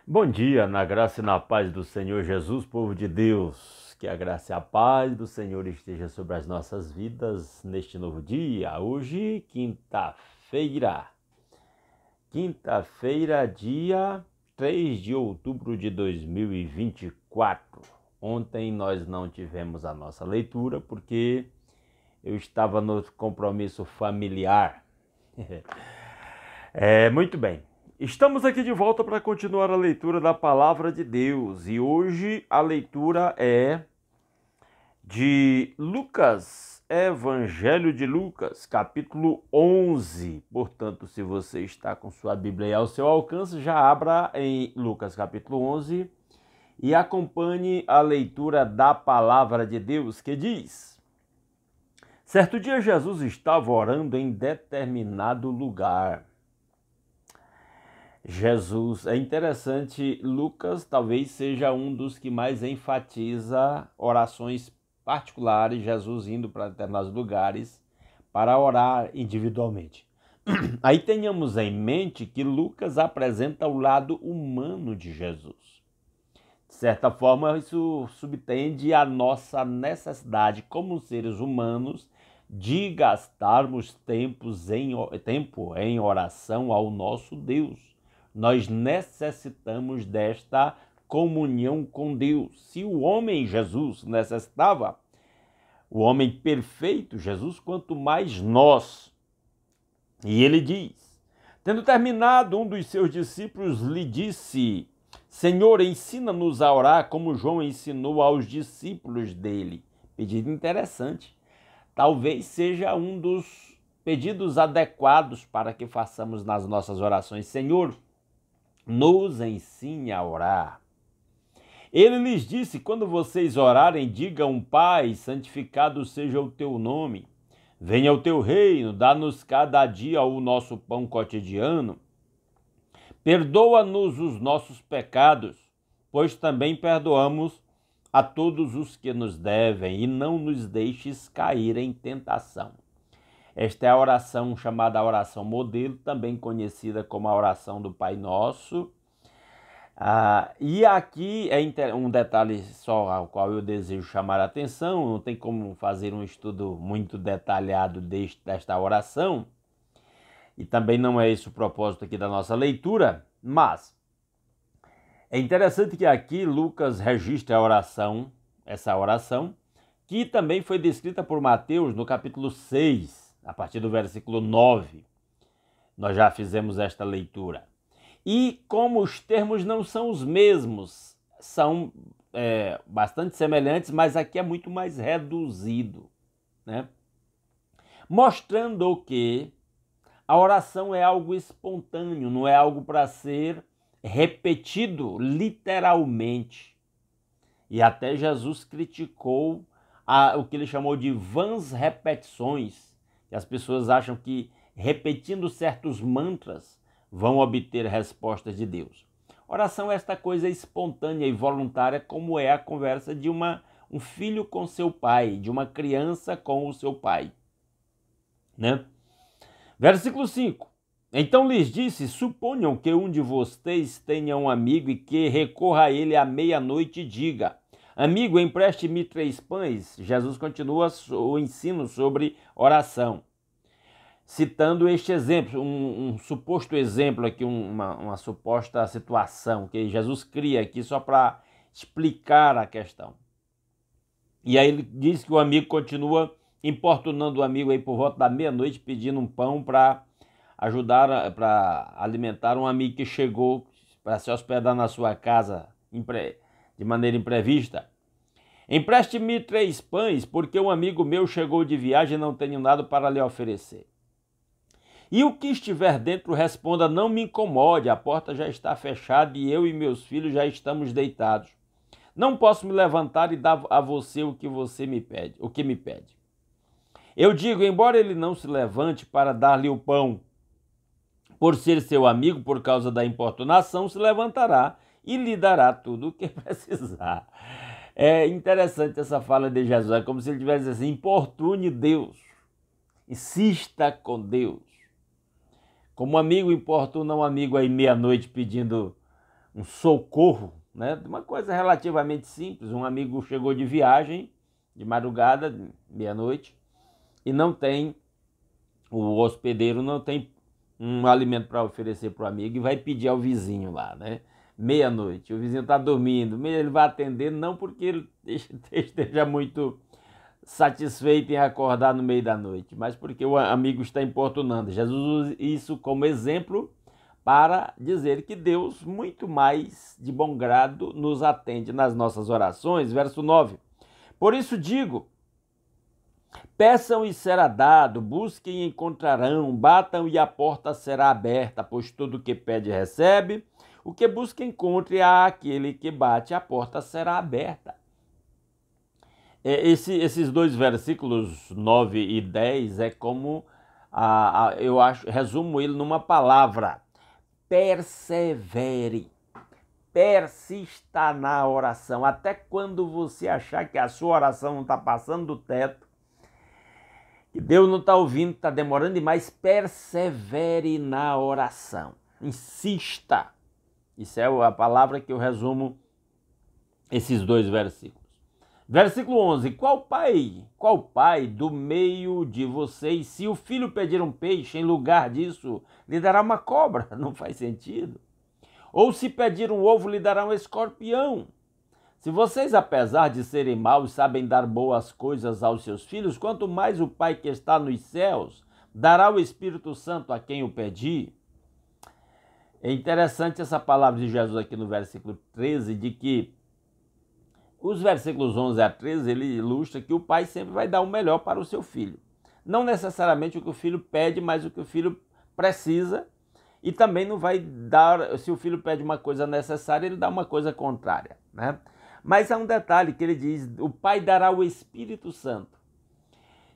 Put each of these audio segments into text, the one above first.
Bom dia, na graça e na paz do Senhor Jesus, povo de Deus. Que a graça e a paz do Senhor esteja sobre as nossas vidas neste novo dia. Hoje, quinta-feira. Quinta-feira, dia 3 de outubro de 2024. Ontem nós não tivemos a nossa leitura porque eu estava no compromisso familiar. Muito bem. Estamos aqui de volta para continuar a leitura da Palavra de Deus. E hoje a leitura é de Lucas, Evangelho de Lucas, capítulo 11. Portanto, se você está com sua Bíblia aí ao seu alcance, já abra em Lucas, capítulo 11 e acompanhe a leitura da Palavra de Deus, que diz: Certo dia Jesus estava orando em determinado lugar. Jesus, é interessante, Lucas talvez seja um dos que mais enfatiza orações particulares, Jesus indo para determinados lugares para orar individualmente. Aí tenhamos em mente que Lucas apresenta o lado humano de Jesus. De certa forma, isso subtende a nossa necessidade como seres humanos de gastarmos tempo em oração ao nosso Deus. Nós necessitamos desta comunhão com Deus. Se o homem Jesus necessitava, o homem perfeito Jesus, quanto mais nós. E ele diz: tendo terminado, um dos seus discípulos lhe disse: Senhor, ensina-nos a orar como João ensinou aos discípulos dele. Pedido interessante. Talvez seja um dos pedidos adequados para que façamos nas nossas orações. Senhor, nos ensine a orar. Ele lhes disse: quando vocês orarem, digam: Pai, santificado seja o teu nome. Venha o teu reino, dá-nos cada dia o nosso pão cotidiano. Perdoa-nos os nossos pecados, pois também perdoamos a todos os que nos devem, e não nos deixes cair em tentação. Esta é a oração chamada oração modelo, também conhecida como a oração do Pai Nosso. E aqui é um detalhe só ao qual eu desejo chamar a atenção, não tem como fazer um estudo muito detalhado desta oração, e também não é esse o propósito aqui da nossa leitura, mas é interessante que aqui Lucas registra essa oração, que também foi descrita por Mateus no capítulo 6, a partir do versículo 9. Nós já fizemos esta leitura. E como os termos não são os mesmos, são bastante semelhantes, mas aqui é muito mais reduzido, né? Mostrando que a oração é algo espontâneo, não é algo para ser repetido literalmente. E até Jesus criticou o que ele chamou de vãs repetições, que as pessoas acham que repetindo certos mantras vão obter respostas de Deus. Oração é esta coisa espontânea e voluntária, como é a conversa de um filho com seu pai, de uma criança com o seu pai, né? Versículo 5. Então lhes disse: suponham que um de vocês tenha um amigo e que recorra a ele à meia-noite e diga: amigo, empreste-me 3 pães. Jesus continua o ensino sobre oração, citando este exemplo, um suposto exemplo aqui, uma suposta situação que Jesus cria aqui só para explicar a questão. E aí ele diz que o amigo continua importunando o amigo aí por volta da meia-noite, pedindo um pão para ajudar, para alimentar um amigo que chegou para se hospedar na sua casa de maneira imprevista. Empreste-me 3 pães, porque um amigo meu chegou de viagem e não tenho nada para lhe oferecer. E o que estiver dentro responda: não me incomode, a porta já está fechada e eu e meus filhos já estamos deitados. Não posso me levantar e dar a você o que me pede. Eu digo: embora ele não se levante para dar-lhe o pão, por ser seu amigo, por causa da importunação, se levantará e lhe dará tudo o que precisar. É interessante essa fala de Jesus, é como se ele tivesse assim: importune Deus, insista com Deus. Como um amigo importuna um amigo aí meia-noite pedindo um socorro, né? Uma coisa relativamente simples. Um amigo chegou de viagem, de madrugada, meia-noite, e não tem, o hospedeiro não tem um alimento para oferecer para o amigo e vai pedir ao vizinho lá, né? Meia-noite, o vizinho está dormindo, ele vai atender não porque ele esteja muito satisfeito em acordar no meio da noite, mas porque o amigo está importunando. Jesus usa isso como exemplo para dizer que Deus, muito mais de bom grado, nos atende nas nossas orações. Verso 9. Por isso digo, peçam e será dado, busquem e encontrarão, batam e a porta será aberta, pois todo o que pede recebe, o que busca encontre, a aquele que bate, a porta será aberta. Esses dois versículos 9 e 10 é como, eu acho, resumo ele numa palavra: persevere. Persista na oração, até quando você achar que a sua oração não está passando do teto, que Deus não está ouvindo, está demorando demais, persevere na oração, insista. Isso é a palavra que eu resumo esses dois versículos. Versículo 11, qual pai do meio de vocês, se o filho pedir um peixe, em lugar disso, lhe dará uma cobra? Não faz sentido. Ou se pedir um ovo, lhe dará um escorpião. Se vocês, apesar de serem maus, sabem dar boas coisas aos seus filhos, quanto mais o Pai que está nos céus dará o Espírito Santo a quem o pedir. É interessante essa palavra de Jesus aqui no versículo 13, de que os versículos 11 a 13, ele ilustra que o pai sempre vai dar o melhor para o seu filho. Não necessariamente o que o filho pede, mas o que o filho precisa. E também não vai dar, se o filho pede uma coisa necessária, ele dá uma coisa contrária, né? Mas há um detalhe que ele diz, o Pai dará o Espírito Santo.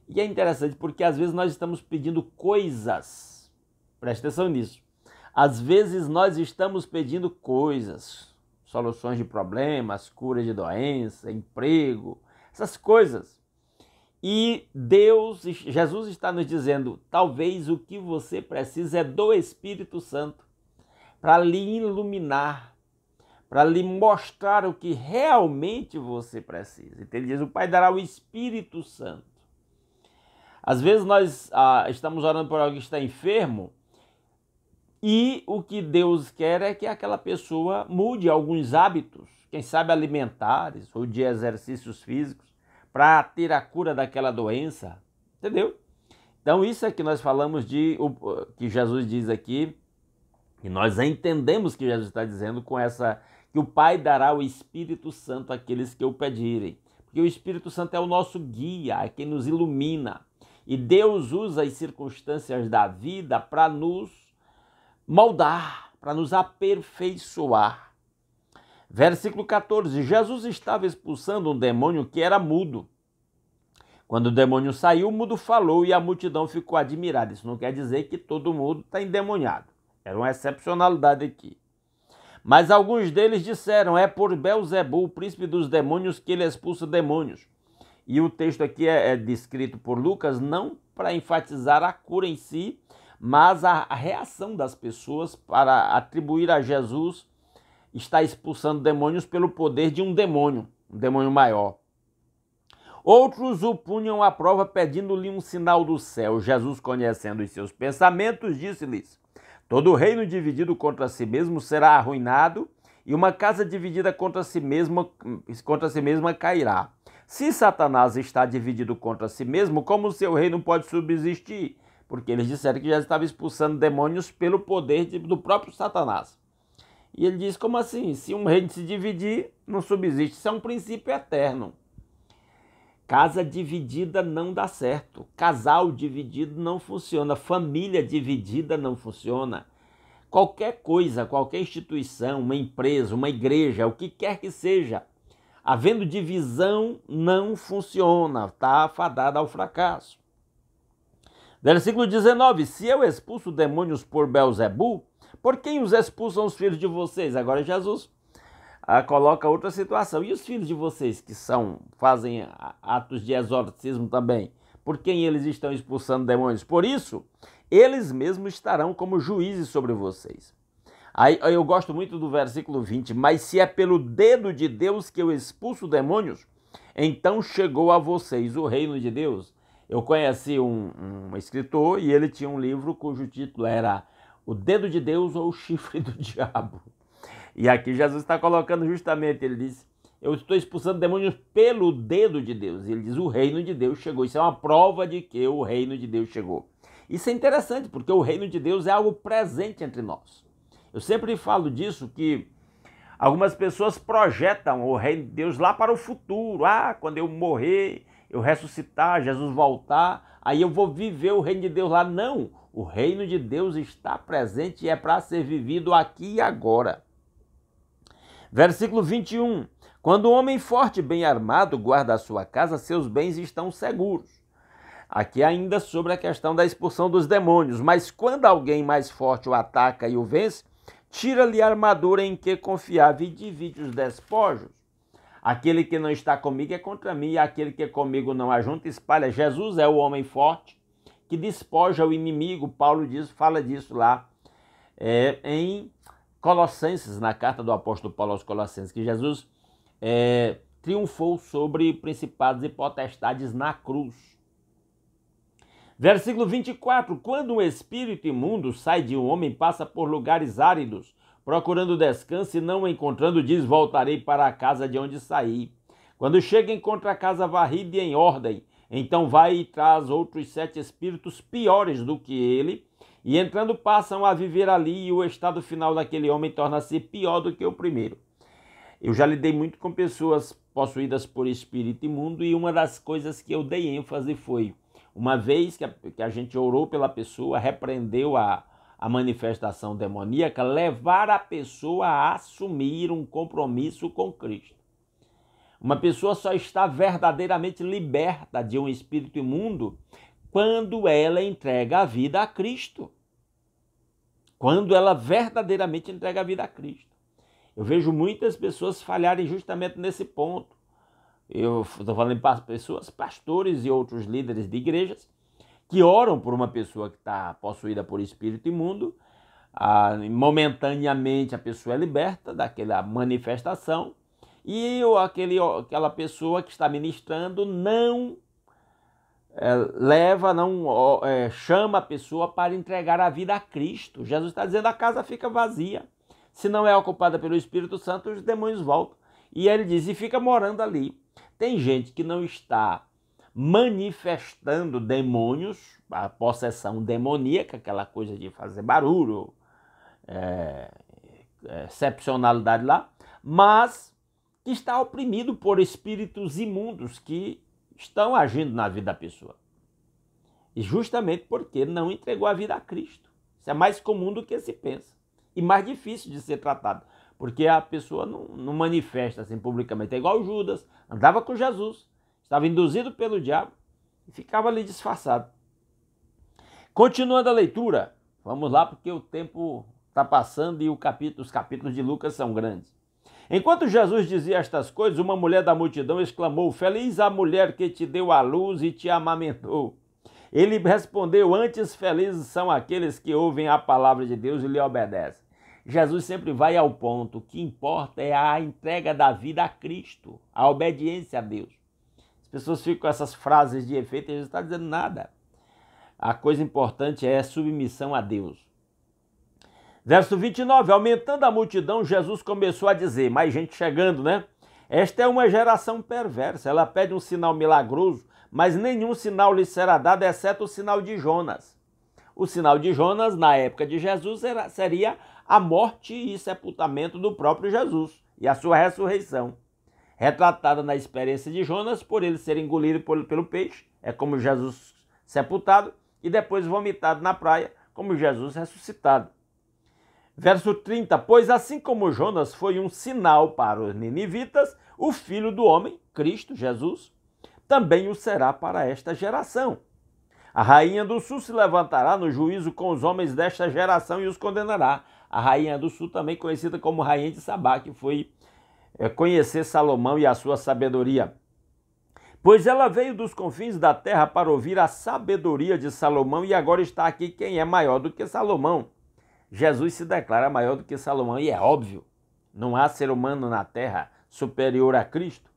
E é interessante porque às vezes nós estamos pedindo coisas, preste atenção nisso. Às vezes nós estamos pedindo coisas, soluções de problemas, cura de doença, emprego, essas coisas. E Jesus está nos dizendo, talvez o que você precisa é do Espírito Santo para lhe iluminar, para lhe mostrar o que realmente você precisa. Então ele diz, o Pai dará o Espírito Santo. Às vezes nós estamos orando por alguém que está enfermo e o que Deus quer é que aquela pessoa mude alguns hábitos, quem sabe alimentares ou de exercícios físicos, para ter a cura daquela doença, entendeu? Então isso é que nós falamos que Jesus diz aqui, e nós entendemos que Jesus está dizendo com essa, que o Pai dará o Espírito Santo àqueles que o pedirem, porque o Espírito Santo é o nosso guia, é quem nos ilumina, e Deus usa as circunstâncias da vida para nos moldar, para nos aperfeiçoar. Versículo 14, Jesus estava expulsando um demônio que era mudo. Quando o demônio saiu, o mudo falou e a multidão ficou admirada. Isso não quer dizer que todo mundo está endemoniado. Era uma excepcionalidade aqui. Mas alguns deles disseram, é por Belzebu, o príncipe dos demônios, que ele expulsa demônios. E o texto aqui é descrito por Lucas não para enfatizar a cura em si, mas a reação das pessoas para atribuir a Jesus está expulsando demônios pelo poder de um demônio maior. Outros o punham à prova pedindo-lhe um sinal do céu. Jesus, conhecendo os seus pensamentos, disse-lhes, todo reino dividido contra si mesmo será arruinado, e uma casa dividida contra si mesma cairá. Se Satanás está dividido contra si mesmo, como o seu reino pode subsistir? Porque eles disseram que já estava expulsando demônios pelo poder do próprio Satanás. E ele diz, como assim? Se um reino se dividir, não subsiste. Isso é um princípio eterno. Casa dividida não dá certo. Casal dividido não funciona. Família dividida não funciona. Qualquer coisa, qualquer instituição, uma empresa, uma igreja, o que quer que seja, havendo divisão, não funciona. Está afadada ao fracasso. Versículo 19. Se eu expulso demônios por Belzebu, por quem os expulsam os filhos de vocês? Agora Jesus coloca outra situação. E os filhos de vocês que fazem atos de exorcismo também? Por quem eles estão expulsando demônios? Por isso, eles mesmos estarão como juízes sobre vocês. Aí eu gosto muito do versículo 20. Mas se é pelo dedo de Deus que eu expulso demônios, então chegou a vocês o reino de Deus. Eu conheci um escritor e ele tinha um livro cujo título era O Dedo de Deus ou o Chifre do Diabo. E aqui Jesus está colocando justamente, ele diz, eu estou expulsando demônios pelo dedo de Deus. E ele diz, o reino de Deus chegou. Isso é uma prova de que o reino de Deus chegou. Isso é interessante, porque o reino de Deus é algo presente entre nós. Eu sempre falo disso, que algumas pessoas projetam o reino de Deus lá para o futuro. Ah, quando eu morrer, eu ressuscitar, Jesus voltar, aí eu vou viver o reino de Deus lá. Não, o reino de Deus está presente e é para ser vivido aqui e agora. Versículo 21. Quando o homem forte e bem armado guarda a sua casa, seus bens estão seguros. Aqui ainda sobre a questão da expulsão dos demônios. Mas quando alguém mais forte o ataca e o vence, tira-lhe a armadura em que confiava e divide os despojos. Aquele que não está comigo é contra mim, e aquele que comigo não ajunta espalha. Jesus é o homem forte que despoja o inimigo. Paulo fala disso lá em Colossenses, na carta do apóstolo Paulo aos Colossenses, que Jesus triunfou sobre principados e potestades na cruz. Versículo 24. Quando um espírito imundo sai de um homem, passa por lugares áridos, procurando descanso e não encontrando, diz, voltarei para a casa de onde saí. Quando chega, encontra a casa varrida e em ordem. Então vai e traz outros 7 espíritos piores do que ele, e entrando passam a viver ali, e o estado final daquele homem torna-se pior do que o primeiro. Eu já lidei muito com pessoas possuídas por espírito imundo, e uma das coisas que eu dei ênfase foi, uma vez que a gente orou pela pessoa, repreendeu a manifestação demoníaca, levar a pessoa a assumir um compromisso com Cristo. Uma pessoa só está verdadeiramente liberta de um espírito imundo quando ela entrega a vida a Cristo. Quando ela verdadeiramente entrega a vida a Cristo. Eu vejo muitas pessoas falharem justamente nesse ponto. Eu estou falando de pessoas, pastores e outros líderes de igrejas, que oram por uma pessoa que está possuída por espírito imundo. Momentaneamente a pessoa é liberta daquela manifestação e aquela pessoa que está ministrando não chama a pessoa para entregar a vida a Cristo. Jesus está dizendo, a casa fica vazia. Se não é ocupada pelo Espírito Santo, os demônios voltam. E ele diz, e fica morando ali. Tem gente que não está manifestando demônios, a possessão demoníaca, aquela coisa de fazer barulho, excepcionalidade lá, mas que está oprimido por espíritos imundos que estão agindo na vida da pessoa. E justamente porque não entregou a vida a Cristo. Isso é mais comum do que se pensa. E mais difícil de ser tratado. Porque a pessoa não manifesta assim publicamente. É igual Judas, andava com Jesus, estava induzido pelo diabo e ficava ali disfarçado. Continuando a leitura, vamos lá porque o tempo está passando e os capítulos de Lucas são grandes. Enquanto Jesus dizia estas coisas, uma mulher da multidão exclamou, feliz a mulher que te deu a luz e te amamentou. Ele respondeu, antes felizes são aqueles que ouvem a palavra de Deus e lhe obedecem. Jesus sempre vai ao ponto. O que importa é a entrega da vida a Cristo, a obediência a Deus. As pessoas ficam com essas frases de efeito e Jesus está dizendo nada. A coisa importante é a submissão a Deus. Verso 29, aumentando a multidão, Jesus começou a dizer, mais gente chegando, né? Esta é uma geração perversa, ela pede um sinal milagroso, mas nenhum sinal lhe será dado, exceto o sinal de Jonas. O sinal de Jonas, na época de Jesus, seria a morte e sepultamento do próprio Jesus e a sua ressurreição. Retratada na experiência de Jonas, por ele ser engolido pelo peixe, é como Jesus sepultado, e depois vomitado na praia, como Jesus ressuscitado. Verso 30, pois assim como Jonas foi um sinal para os ninivitas, o Filho do Homem, Cristo, Jesus, também o será para esta geração. A rainha do sul se levantará no juízo com os homens desta geração e os condenará. A rainha do sul, também conhecida como rainha de Sabá, que foi conhecer Salomão e a sua sabedoria. Pois ela veio dos confins da terra para ouvir a sabedoria de Salomão e agora está aqui quem é maior do que Salomão. Jesus se declara maior do que Salomão, e é óbvio, não há ser humano na terra superior a Cristo.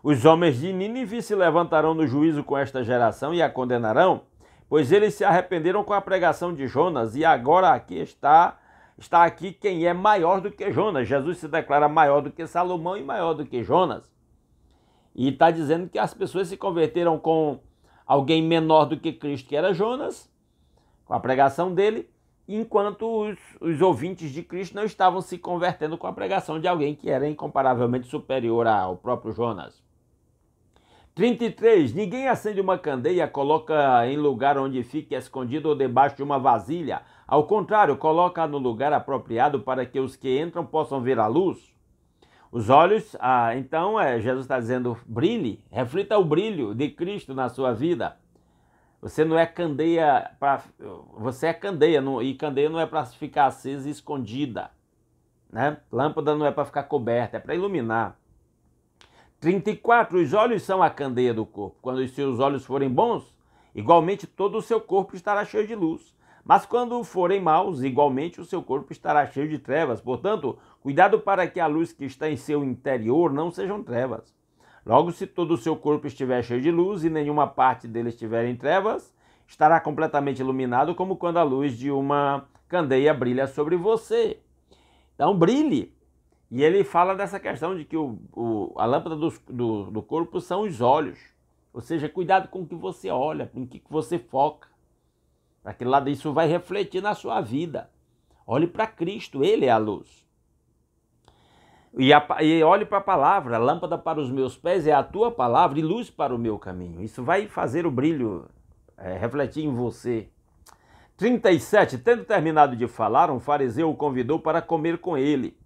Os homens de Nínive se levantarão no juízo com esta geração e a condenarão, pois eles se arrependeram com a pregação de Jonas, e agora aqui está aqui quem é maior do que Jonas. Jesus se declara maior do que Salomão e maior do que Jonas. E está dizendo que as pessoas se converteram com alguém menor do que Cristo, que era Jonas, com a pregação dele, enquanto os ouvintes de Cristo não estavam se convertendo com a pregação de alguém que era incomparavelmente superior ao próprio Jonas. 33. Ninguém acende uma candeia, coloca em lugar onde fique escondido ou debaixo de uma vasilha. Ao contrário, coloca no lugar apropriado para que os que entram possam ver a luz. Os olhos, então, Jesus está dizendo, brilhe, reflita o brilho de Cristo na sua vida. Você não é candeia, você é candeia, e candeia não é para ficar acesa e escondida, né? Lâmpada não é para ficar coberta, é para iluminar. 34. Os olhos são a candeia do corpo. Quando os seus olhos forem bons, igualmente todo o seu corpo estará cheio de luz. Mas quando forem maus, igualmente o seu corpo estará cheio de trevas. Portanto, cuidado para que a luz que está em seu interior não sejam trevas. Logo, se todo o seu corpo estiver cheio de luz e nenhuma parte dele estiver em trevas, estará completamente iluminado, como quando a luz de uma candeia brilha sobre você. Então, brilhe. E ele fala dessa questão de que a lâmpada do corpo são os olhos. Ou seja, cuidado com o que você olha, com o que você foca. Aquele lado, isso vai refletir na sua vida. Olhe para Cristo, Ele é a luz. E olhe para a palavra, lâmpada para os meus pés é a tua palavra e luz para o meu caminho. Isso vai fazer o brilho refletir em você. 37. Tendo terminado de falar, um fariseu o convidou para comer com ele.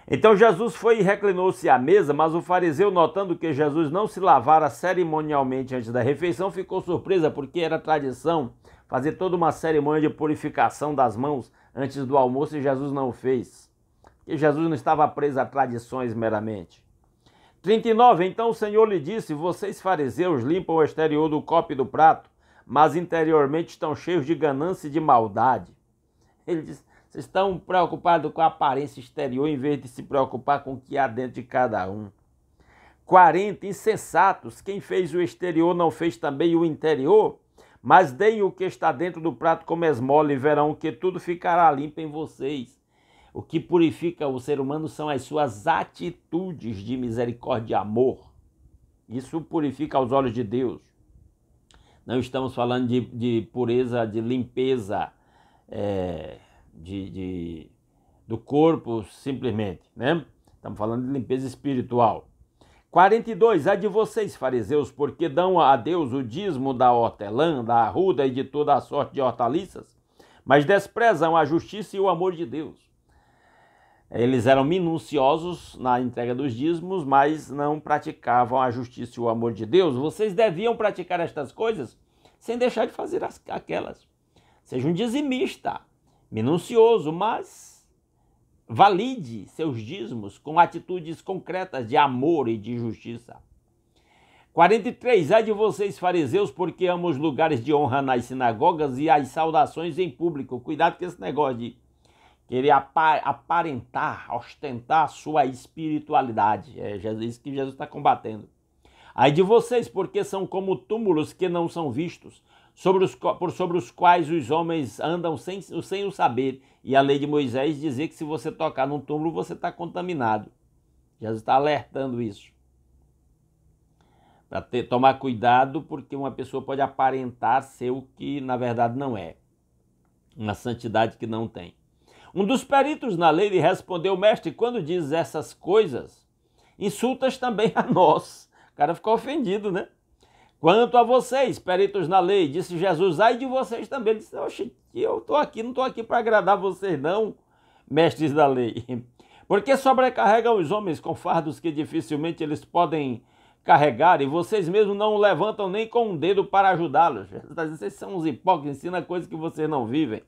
Então Jesus foi e reclinou-se à mesa, mas o fariseu, notando que Jesus não se lavara cerimonialmente antes da refeição, ficou surpresa, porque era tradição fazer toda uma cerimônia de purificação das mãos antes do almoço e Jesus não fez. Porque Jesus não estava preso a tradições meramente. 39. Então o Senhor lhe disse, vocês fariseus limpam o exterior do copo e do prato, mas interiormente estão cheios de ganância e de maldade. Ele disse, vocês estão preocupados com a aparência exterior em vez de se preocupar com o que há dentro de cada um. 40. Insensatos, quem fez o exterior não fez também o interior? Mas deem o que está dentro do prato como esmola e verão que tudo ficará limpo em vocês. O que purifica o ser humano são as suas atitudes de misericórdia e amor. Isso purifica aos olhos de Deus. Não estamos falando de pureza, de limpeza do corpo simplesmente, né? Estamos falando de limpeza espiritual. 42. Ai de vocês, fariseus, porque dão a Deus o dízimo da hortelã, da arruda e de toda a sorte de hortaliças, mas desprezam a justiça e o amor de Deus. Eles eram minuciosos na entrega dos dízimos, mas não praticavam a justiça e o amor de Deus. Vocês deviam praticar estas coisas sem deixar de fazer aquelas. Seja um dizimista, minucioso, mas valide seus dízimos com atitudes concretas de amor e de justiça. 43. Ai de vocês, fariseus, porque amam os lugares de honra nas sinagogas e as saudações em público. Cuidado com esse negócio de querer aparentar, ostentar sua espiritualidade. É isso que Jesus está combatendo. Ai de vocês, porque são como túmulos que não são vistos, sobre os quais os homens andam sem o saber. E a lei de Moisés dizia que se você tocar num túmulo, você está contaminado. Jesus está alertando isso. Para tomar cuidado, porque uma pessoa pode aparentar ser o que na verdade não é. Uma santidade que não tem. Um dos peritos na lei lhe respondeu, mestre, quando dizes essas coisas, insultas também a nós. O cara ficou ofendido, né? Quanto a vocês, peritos na lei, disse Jesus, ai de vocês também. Ele disse, oxe, eu estou aqui, não estou aqui para agradar vocês não, mestres da lei. Porque sobrecarregam os homens com fardos que dificilmente eles podem carregar, e vocês mesmos não levantam nem com um dedo para ajudá-los. Jesus está dizendo, vocês são uns hipócritas, ensinam coisas que vocês não vivem.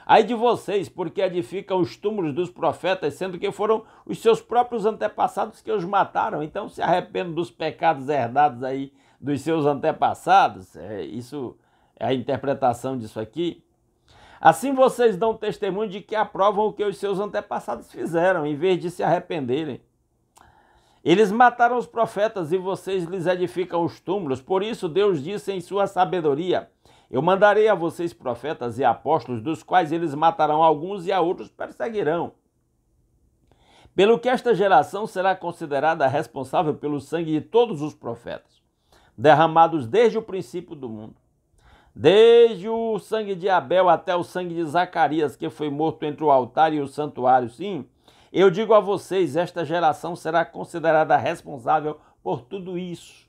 Ai de vocês, porque edificam os túmulos dos profetas, sendo que foram os seus próprios antepassados que os mataram. Então se arrependam dos pecados herdados aí dos seus antepassados. Isso é a interpretação disso aqui. Assim vocês dão testemunho de que aprovam o que os seus antepassados fizeram, em vez de se arrependerem. Eles mataram os profetas e vocês lhes edificam os túmulos. Por isso Deus disse em sua sabedoria: eu mandarei a vocês profetas e apóstolos, dos quais eles matarão alguns e a outros perseguirão. Pelo que esta geração será considerada responsável pelo sangue de todos os profetas, derramados desde o princípio do mundo. Desde o sangue de Abel até o sangue de Zacarias, que foi morto entre o altar e o santuário. Sim, eu digo a vocês, esta geração será considerada responsável por tudo isso.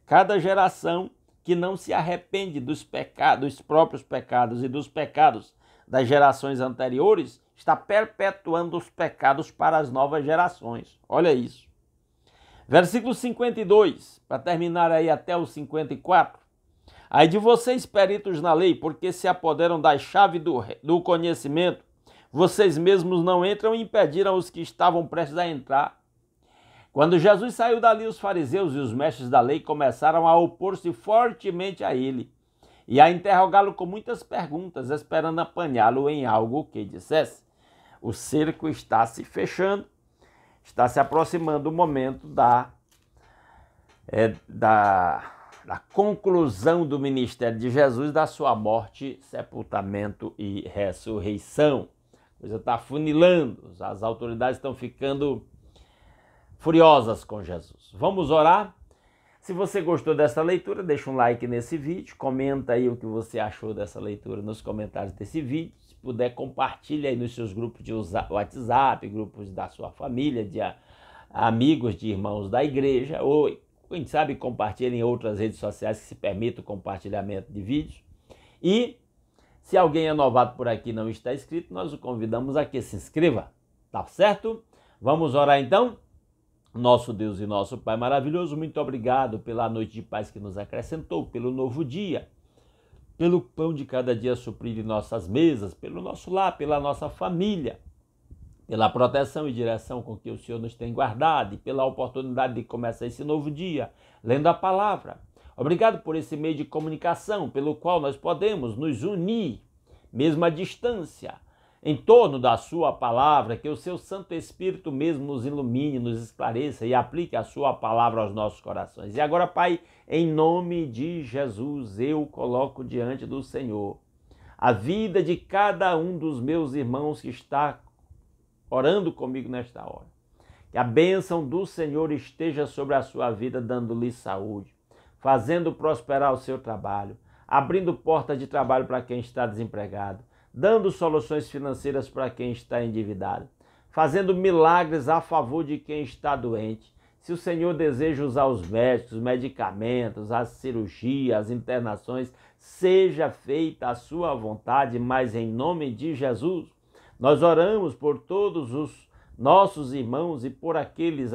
Cada geração que não se arrepende dos pecados, dos próprios pecados e dos pecados das gerações anteriores, está perpetuando os pecados para as novas gerações. Olha isso. Versículo 52, para terminar aí até o 54. Ai de vocês, peritos na lei, porque se apoderam da chave do conhecimento, vocês mesmos não entram e impediram os que estavam prestes a entrar. Quando Jesus saiu dali, os fariseus e os mestres da lei começaram a opor-se fortemente a ele e a interrogá-lo com muitas perguntas, esperando apanhá-lo em algo que dissesse. O cerco está se fechando, está se aproximando o momento da conclusão do ministério de Jesus, da sua morte, sepultamento e ressurreição. A coisa está funilando, as autoridades estão ficando furiosas com Jesus. Vamos orar? Se você gostou dessa leitura, deixa um like nesse vídeo, comenta aí o que você achou dessa leitura nos comentários desse vídeo. Se puder, compartilha aí nos seus grupos de WhatsApp, grupos da sua família, de amigos, de irmãos da igreja, ou quem sabe compartilha em outras redes sociais que se permita o compartilhamento de vídeos. E se alguém é novato por aqui e não está inscrito, nós o convidamos a que se inscreva, tá certo? Vamos orar então? Nosso Deus e nosso Pai maravilhoso, muito obrigado pela noite de paz que nos acrescentou, pelo novo dia, pelo pão de cada dia suprir em nossas mesas, pelo nosso lar, pela nossa família, pela proteção e direção com que o Senhor nos tem guardado e pela oportunidade de começar esse novo dia, lendo a palavra. Obrigado por esse meio de comunicação, pelo qual nós podemos nos unir, mesmo à distância, em torno da sua palavra, que o seu Santo Espírito mesmo nos ilumine, nos esclareça e aplique a sua palavra aos nossos corações. E agora, Pai, em nome de Jesus, eu coloco diante do Senhor a vida de cada um dos meus irmãos que está orando comigo nesta hora. Que a bênção do Senhor esteja sobre a sua vida, dando-lhe saúde, fazendo prosperar o seu trabalho, abrindo portas de trabalho para quem está desempregado, dando soluções financeiras para quem está endividado, fazendo milagres a favor de quem está doente. Se o Senhor deseja usar os médicos, os medicamentos, as cirurgias, as internações, seja feita a sua vontade, mas em nome de Jesus, nós oramos por todos os nossos irmãos e por aqueles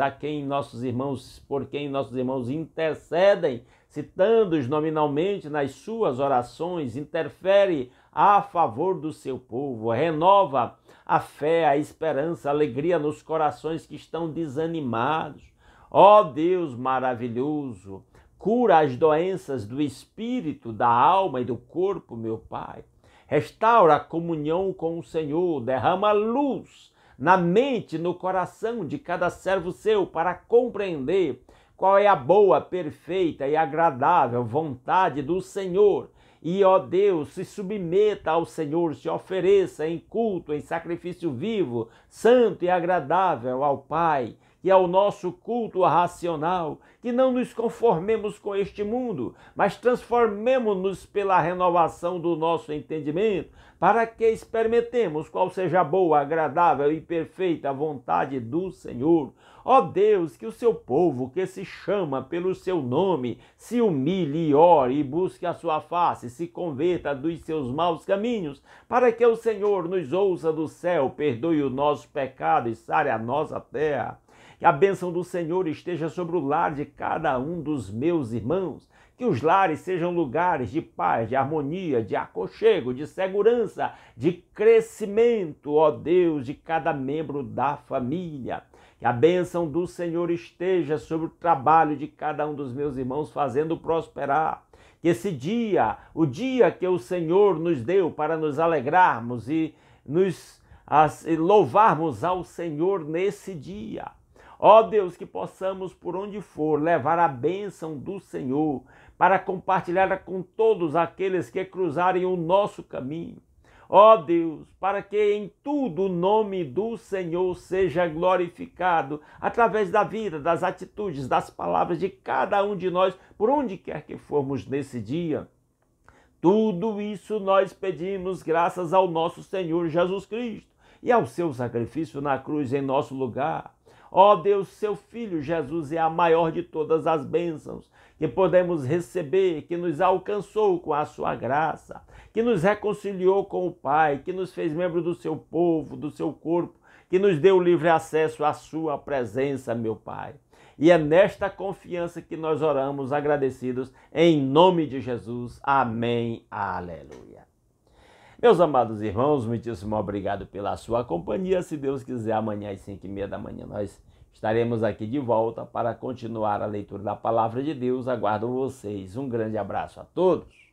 por quem nossos irmãos intercedem, citando-os nominalmente nas suas orações, interfere a favor do seu povo, renova a fé, a esperança, a alegria nos corações que estão desanimados. Ó Deus maravilhoso, cura as doenças do espírito, da alma e do corpo, meu Pai. Restaura a comunhão com o Senhor, derrama luz na mente, no coração de cada servo seu para compreender qual é a boa, perfeita e agradável vontade do Senhor. E, ó Deus, se submeta ao Senhor, se ofereça em culto, em sacrifício vivo, santo e agradável ao Pai, que é o nosso culto racional, que não nos conformemos com este mundo, mas transformemo-nos pela renovação do nosso entendimento, para que experimentemos qual seja a boa, agradável e perfeita vontade do Senhor. Ó Deus, que o seu povo, que se chama pelo seu nome, se humilhe e ore e busque a sua face, se converta dos seus maus caminhos, para que o Senhor nos ouça do céu, perdoe o nosso pecado e sare a nossa terra. Que a bênção do Senhor esteja sobre o lar de cada um dos meus irmãos. Que os lares sejam lugares de paz, de harmonia, de aconchego, de segurança, de crescimento, ó Deus, de cada membro da família. Que a bênção do Senhor esteja sobre o trabalho de cada um dos meus irmãos, fazendo prosperar. Que esse dia, o dia que o Senhor nos deu para nos alegrarmos e louvarmos ao Senhor nesse dia. Ó Deus, que possamos, por onde for, levar a bênção do Senhor para compartilhar com todos aqueles que cruzarem o nosso caminho. Ó Deus, para que em tudo o nome do Senhor seja glorificado através da vida, das atitudes, das palavras de cada um de nós, por onde quer que formos nesse dia. Tudo isso nós pedimos graças ao nosso Senhor Jesus Cristo e ao seu sacrifício na cruz em nosso lugar. Ó Deus, seu Filho Jesus é a maior de todas as bênçãos que podemos receber, que nos alcançou com a sua graça, que nos reconciliou com o Pai, que nos fez membro do seu povo, do seu corpo, que nos deu livre acesso à sua presença, meu Pai. E é nesta confiança que nós oramos agradecidos em nome de Jesus. Amém. Aleluia. Meus amados irmãos, muitíssimo obrigado pela sua companhia. Se Deus quiser, amanhã às 5h30 da manhã nós estaremos aqui de volta para continuar a leitura da Palavra de Deus. Aguardo vocês. Um grande abraço a todos.